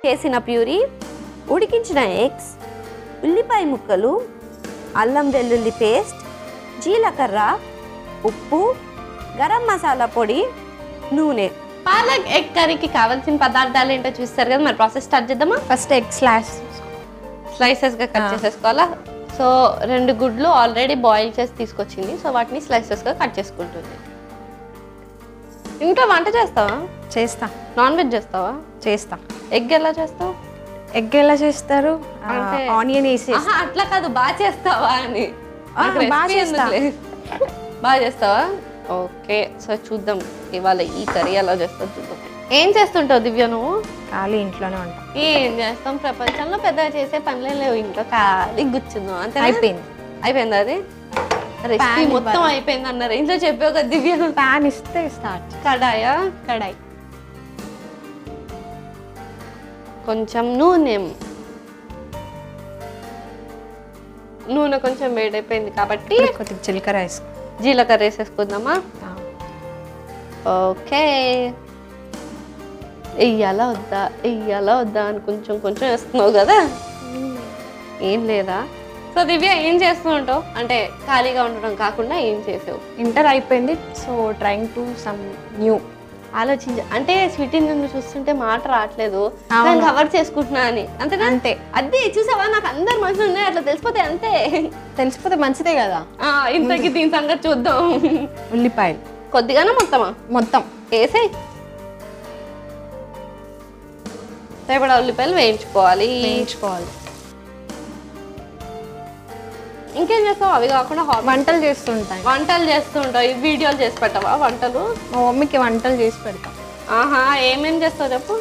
చేసిన ప్యూరీ, ఉడికించిన ఎగ్స్, ఉల్లిపాయ ముక్కలు, అల్లం వెల్లుల్లి పేస్ట్, జీలకర్ర, ఉప్పు, గరం మసాలా పొడి, నూనె. పాలక్ ఎగ్ కర్రీకి కావాల్సిన పదార్థాలు ఏంటో చూస్తారు కదా, మరి ప్రాసెస్ స్టార్ట్ చేద్దామా? ఫస్ట్ ఎగ్ స్లైసెస్గా కట్ చేసేసుకోవాలా. సో 2 గుడ్లు ఆల్రెడీ బాయిల్ చేసి తీసుకొచ్చింది. సో వాటిని స్లైసెస్గా కట్ చేసుకుంటుంది. ఇంట్లో వంట చేస్తావా? చేస్తా. నాన్ వెజ్ చేస్తావా? చేస్తా. ఎగ్ ఎలా చేస్తావు? ఎగ్ ఎలా చేస్తారు అంటే ఆనియన్ వేసి. అట్లా కాదు, బాగా చేస్తావా అని. బాగా చేస్తావా? ఓకే, సో చూద్దాం ఇవాళ ఈ కర్రీ ఎలా చేస్తావు చూద్దాం. ఏం చేస్తుంటావు దివ్య నువ్వు? ఖాళీ ఇంట్లోనే ఉంటా. ఏం చేస్తాం, ప్రపంచంలో పెద్దగా చేసే పనులే లేవు, ఇంట్లో ఖాళీ కూర్చుందాం అంతే. అయిపోయిందా అది? రెసిపీ మొత్తం అయిపోయింది అన్న రేంజ్ లో చెప్పావు కదా దివ్య. ప్యాన్ ఇస్తే స్టార్ట్. కడాయి కొంచెం నూనె కొంచెం వేడైపోయింది కాబట్టి కొద్దిగా జీలకర్ర వేసేసుకుందామా? ఓకే, వెయ్యాలా వద్దా అని కొంచెం వేస్తున్నావు కదా, ఏం లేదా? సో దివ్య ఏం చేస్తూ ఉంటావు? అంటే ఖాళీగా ఉండడం కాకుండా ఏం చేసావు? ఇంటర్ అయిపోయింది, so trying to some new. అంటే స్వీటీ నిన్ను చూస్తుంటే మాట రావట్లేదు, కవర్ చేసుకుంటున్నా అని అంతేనా? అంతే. అదే చూసావా, నాకు అందరు మనుషులు ఉన్నాయి, అట్లా తెలిసిపోతే అంతే. తెలిసిపోతే మంచిదే కదా. ఇంతకి దీని సంగతి చూద్దాం. ఉల్లిపాయలు కొద్దిగానే మొత్తం వేసేయి. రేపటి ఉల్లిపాయలు వేయించుకోవాలి. ఇంకేం చేస్తావు? అవి కాకుండా వంటలు చేస్తుంటాయి. వీడియోలు చేసి పెట్టవా వంటలు? మా మమ్మీకి వంటలు చేసి పెడతా. ఏమేం చేస్తావు చెప్పు.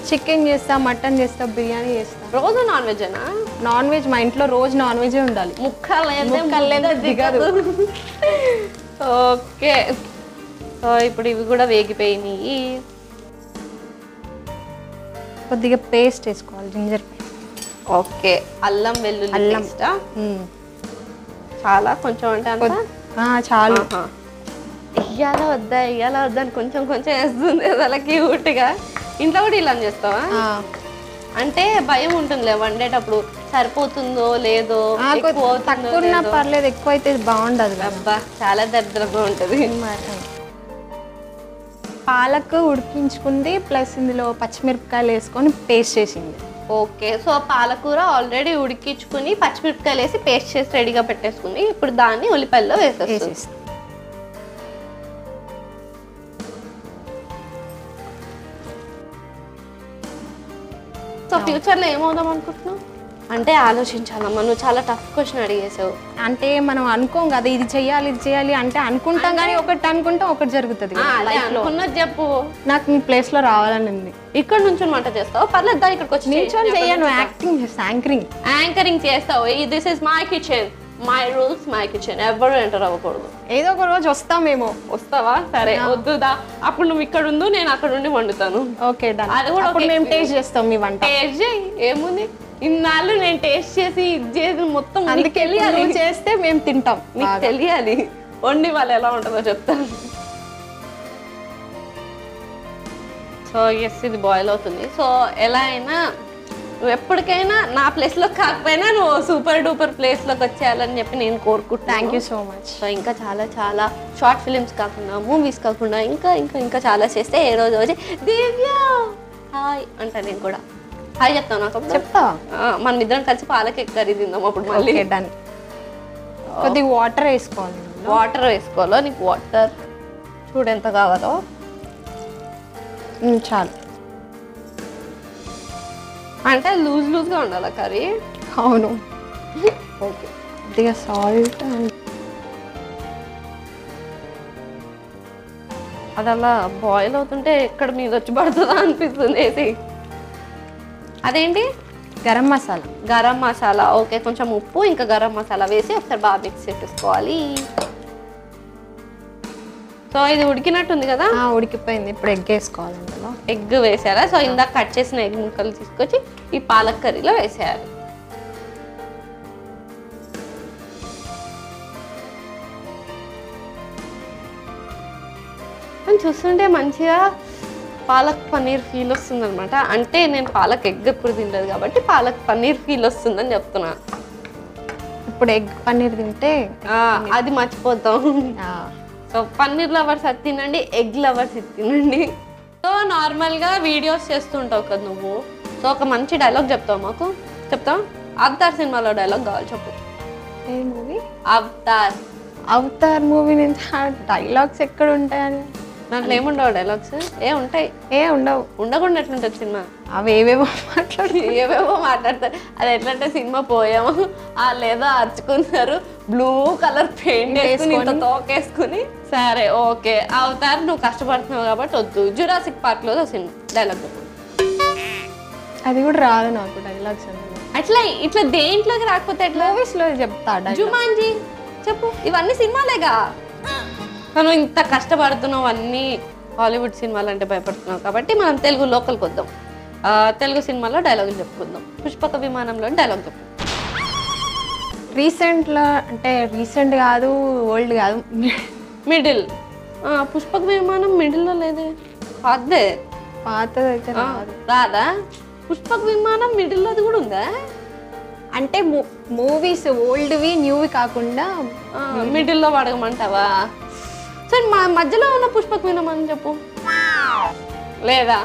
చికెన్ చేస్తా, మటన్ చేస్తా, బిర్యానీ చేస్తా. రోజు నాన్ వెజ్నా? నాన్ వెజ్, మా ఇంట్లో రోజు నాన్ వెజ్ ఉండాలి. ముక్కలు దిగదు. ఓకే, సో ఇప్పుడు ఇవి కూడా వేగిపోయినాయి. కొద్దిగా పేస్ట్ వేసుకోవాలి, జింజర్ పేస్ట్. ఓకే, అల్లం వెల్లుల్లి పేస్ట్ చాలా కొంచెం అంటే అంత చాలు. ఇయ్యాలా వద్దా అని కొంచెం వేస్తుంది అలా క్యూట్గా. ఇంట్లో కూడా ఇలా చేస్తావా? అంటే భయం ఉంటుందిలే వండేటప్పుడు, సరిపోతుందో లేదో, తక్కువ పర్లేదు, ఎక్కువ అయితే బాగుండదు. అబ్బా చాలా దరిద్రంగా ఉంటుంది. పాలక్ ఉడికించుకుంది, ప్లస్ ఇందులో పచ్చిమిరపకాయలు వేసుకొని పేస్ట్ చేసింది. ఓకే, సో పాలకూర ఆల్రెడీ ఉడికించుకుని పచ్చిమిరపకాయలు వేసి పేస్ట్ చేసి రెడీగా పెట్టేసుకుని ఇప్పుడు దాన్ని ఉల్లిపాయల్లో వేసేసి. సో ఫ్యూచర్లో ఏమవుదాం అనుకుంటున్నావు? అంటే ఆలోచించాలమ్మా, నువ్వు చాలా టఫ్ క్వశ్చన్ అడిగేసావు. అంటే మనం అనుకోం కదా ఇది చెయ్యాలి అంటే అనుకుంటాం, కానీ ఒకటి అనుకుంటాం ఒకటి జరుగుతుంది. అనుకున్నది చెప్పు. నాకు మీ ప్లేస్ లో రావాలని ఉంది. ఇక్కడ నుంచి వంట చేస్తావు? పర్లేదు, ఇక్కడికి వచ్చి నిల్చొని చెయ్యను, యాక్టింగ్ చేస్తా, యాంకరింగ్ చేస్తావు. This is my kitchen, my rules, my kitchen, ఎవరు ఎంటర్ అవ్వకూడదు. ఏదో ఒక రోజు వస్తామేమో. వస్తావా? సరే, వద్దుదా, అప్పుడు నువ్వు ఇక్కడ ఉండు, నేను అక్కడ నుండి వండుతాను. ఓకే, అది కూడా మేము టేస్ట్ చేస్తాం మీ వంట. టేస్ట్ చేయి, ఏముంది, ఇన్నాళ్ళు నేను టేస్ట్ చేసి ఇది చేసి మొత్తం తెలియాలి, చేస్తే మేము తింటాం. నీకు తెలియాలి వండి వాళ్ళు ఎలా ఉంటుందో చెప్తాను. సో ఎస్, ఇది బాయిల్ అవుతుంది. సో ఎలా అయినా నువ్వు ఎప్పటికైనా నా ప్లేస్లో కాకపోయినా నువ్వు సూపర్ డూపర్ ప్లేస్లోకి వచ్చేయాలని చెప్పి నేను కోరుకుంటున్నాను. Thank you so much. So ఇంకా చాలా షార్ట్ ఫిలిమ్స్ కాకుండా, మూవీస్ కాకుండా ఇంకా చాలా చేస్తే ఏ రోజు వచ్చి దివ్య హాయ్ అంటా. నేను కూడా హాయ్ చెప్తాను. నాకు చెప్తా. మనం ఇద్దరం కలిసి పాలకి కర్రీ తిందాం అప్పుడు మళ్ళీ. కొద్దిగా వాటర్ వేసుకోవాలి. వాటర్ వేసుకోవాలో? నీకు వాటర్ చూడు ఎంత కావాలో. చాలు. అంటే లూజ్గా ఉండాలా కర్రీ? అవును. ఓకే, కొద్దిగా సాల్ట్. అది అలా బాయిల్ అవుతుంటే ఎక్కడ మీద వచ్చి పడుతుందా అనిపిస్తుంది వేసి. అదేంటి? గరం మసాలా. ఓకే, కొంచెం ఉప్పు ఇంకా గరం మసాలా వేసి ఒకసారి బాగా మిక్స్ చేసేసుకోవాలి. సో ఇది ఉడికినట్టుంది కదా? ఉడికిపోయింది. ఇప్పుడు ఎగ్ వేసుకోవాలి. అందులో ఎగ్ వేసారా? సో ఇందాక కట్ చేసిన ఎగ్ ముక్కలు తీసుకొచ్చి ఈ పాలక్ కర్రీలో వేసేయాలి. చూస్తుంటే మంచిగా పాలక్ పన్నీర్ ఫీల్ వస్తుంది అనమాట. అంటే నేను పాలక్ ఎగ్ ఎప్పుడు తినలేదు కాబట్టి పాలక్ పన్నీర్ ఫీల్ వస్తుందని చెప్తున్నా. ఇప్పుడు ఎగ్ పన్నీర్ తింటే అది మర్చిపోతాం. సో పన్నీర్ లవర్స్ అది తినండి, ఎగ్ లవర్స్ ఇది తినండి. సో నార్మల్గా వీడియోస్ చేస్తుంటావు కదా నువ్వు. సో ఒక మంచి డైలాగ్ చెప్తావు మాకు, చెప్తావు? అవతార్ సినిమాలో డైలాగ్ కావాలి చెప్పు. ఏ మూవీ? అవతార్ మూవీ నుంచి డైలాగ్స్ ఎక్కడ ఉంటాయని దాంట్లో ఏముండవు డైలాగ్స్? ఉంటాయి, ఉండవు. ఉండకుండా ఎట్లుంటుంది సినిమా? అవి ఏవేవో మాట్లాడతారు. అది ఎట్లంటే సినిమా పోయాము లేదా అరుచుకున్నారు, బ్లూ కలర్ పెయింట్ వేసుకుని ఇంత తోకేసుకుని సరే ఓకే అవతార్ నువ్వు కష్టపడుతున్నావు కాబట్టి వద్దు. జురాసిక్ పార్క్ లో డైలాగ్ చెప్పు. అది కూడా రాదు నాకు డైలాగ్స్. అట్లా ఇట్లా దేంట్లోకి రాకపోతే ఎట్లా? మూవీస్ లో చెప్తా. జుమాన్జీ చెప్పు, ఇవన్నీ సినిమాలేగా. మనం ఇంత కష్టపడుతున్నావు అన్నీ హాలీవుడ్ సినిమాలు అంటే భయపడుతున్నావు కాబట్టి మనం తెలుగు లోకల్కి వద్దాం. తెలుగు సినిమాలో డైలాగులు చెప్పుకుందాం. పుష్పక విమానంలో డైలాగ్ చెప్పు. రీసెంట్లో అంటే రీసెంట్ కాదు, ఓల్డ్ కాదు, మిడిల్. పుష్పక విమానం మిడిల్లో లేదే, అదే పాతదైతే రాదా? పుష్పక విమానం మిడిల్లోది కూడా ఉందా? అంటే మూవీస్ ఓల్డ్వి న్యూవి కాకుండా మిడిల్లో అడగమంటావా? సరే మా మధ్యలో ఉన్న పుష్పక విమానం చెప్పు. లేదా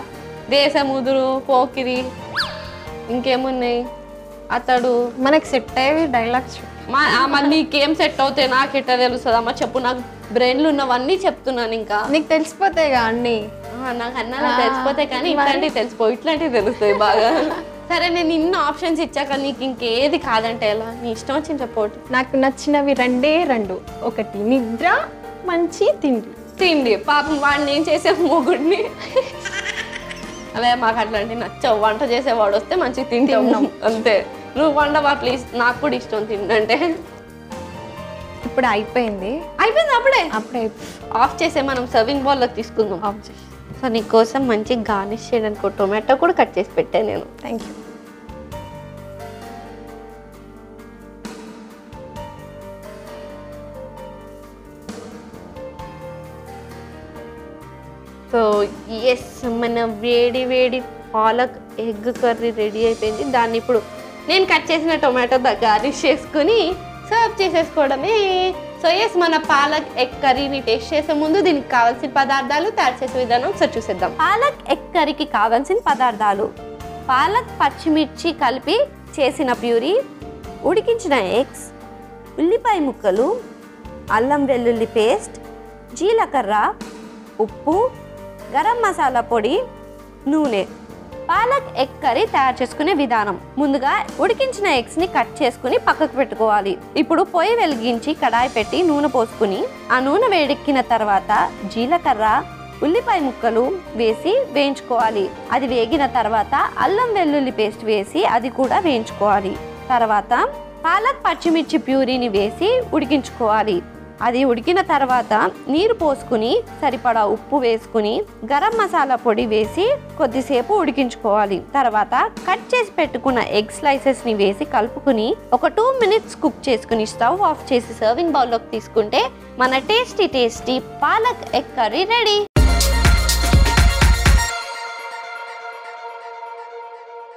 దేశముదురు, పోకిరి, ఇంకేమున్నాయి? అతడు. మనకి సెట్ అయ్యేవి డైలాగ్స్. నీకేం సెట్ అవుతాయి నాకు ఎట్లా తెలుస్తుంది అమ్మా చెప్పు. నాకు బ్రెయిన్లు ఉన్నవన్నీ చెప్తున్నాను. ఇంకా నీకు తెలిసిపోతాయి కదా అన్నీ. నాకు అన్నా తెలిసిపోతాయి కానీ ఇట్లాంటివి తెలిసిపో, ఇట్లాంటివి తెలుస్తాయి బాగా. సరే నేను ఇన్ని ఆప్షన్స్ ఇచ్చాక నీకు ఇంకేది కాదంటే ఎలా? నీ ఇష్టం వచ్చింది చెప్పోటి. నాకు నచ్చినవి రెండు. ఒకటి నిద్ర, మంచి తిండి. పాపం వాడిని ఏం చేసే మొగుడిని. అదే మాకు అట్లాంటివి నచ్చవు. వంట చేసేవాడు వస్తే మంచిగా తింటాము అంతే. నువ్వు వండవా ప్లీజ్, నాకు కూడా ఇష్టం తిండంటే. ఇప్పుడు అయిపోయింది. అప్పుడే ఆఫ్ చేసే మనం సర్వింగ్ బౌల్లోకి తీసుకుందాం. ఆఫ్ చేసి. సో నీకోసం మంచి గార్నిష్ చేయడానికి టొమాటో కూడా కట్ చేసి పెట్టాను నేను. Thank you. సో ఎస్, మన వేడి పాలక్ ఎగ్ కర్రీ రెడీ అయిపోయింది. దాన్ని ఇప్పుడు నేను కట్ చేసిన టొమాటో గార్నిష్ చేసుకుని సర్వ్ చేసేసుకోవడమే. సో ఎస్, మన పాలక్ ఎగ్ కర్రీని టేస్ట్ చేసే ముందు దీనికి కావాల్సిన పదార్థాలు, తయారు చేసే విధానం ఒకసారి చూసేద్దాం. పాలక్ ఎగ్ కర్రీకి కావాల్సిన పదార్థాలు: పాలక్, పచ్చిమిర్చి కలిపి చేసిన ప్యూరీ, ఉడికించిన ఎగ్స్, ఉల్లిపాయ ముక్కలు, అల్లం వెల్లుల్లి పేస్ట్, జీలకర్ర, ఉప్పు, గరం మసాలా పొడి, నూనె. పాలక్ ఎగ్ కర్రీ తయారు చేసుకునే విధానం: ముందుగా ఉడికించిన ఎగ్స్ని కట్ చేసుకుని పక్కకు పెట్టుకోవాలి. ఇప్పుడు పొయ్యి వెలిగించి కడాయి పెట్టి నూనె పోసుకుని ఆ నూనె వేడెక్కిన తర్వాత జీలకర్ర, ఉల్లిపాయ ముక్కలు వేసి వేయించుకోవాలి. అది వేగిన తర్వాత అల్లం వెల్లుల్లి పేస్ట్ వేసి అది కూడా వేయించుకోవాలి. తర్వాత పాలక్ పచ్చిమిర్చి ప్యూరీని వేసి ఉడికించుకోవాలి. అది ఉడికిన తర్వాత నీరు పోసుకుని సరిపడా ఉప్పు వేసుకుని గరం మసాలా పొడి వేసి కొద్దిసేపు ఉడికించుకోవాలి. తర్వాత కట్ చేసి పెట్టుకున్న ఎగ్ స్లైసెస్ ని వేసి కలుపుకుని ఒక 2 minutes కుక్ చేసుకుని స్టవ్ ఆఫ్ చేసి సర్వింగ్ బౌల్లోకి తీసుకుంటే మన tasty palak egg curry ready.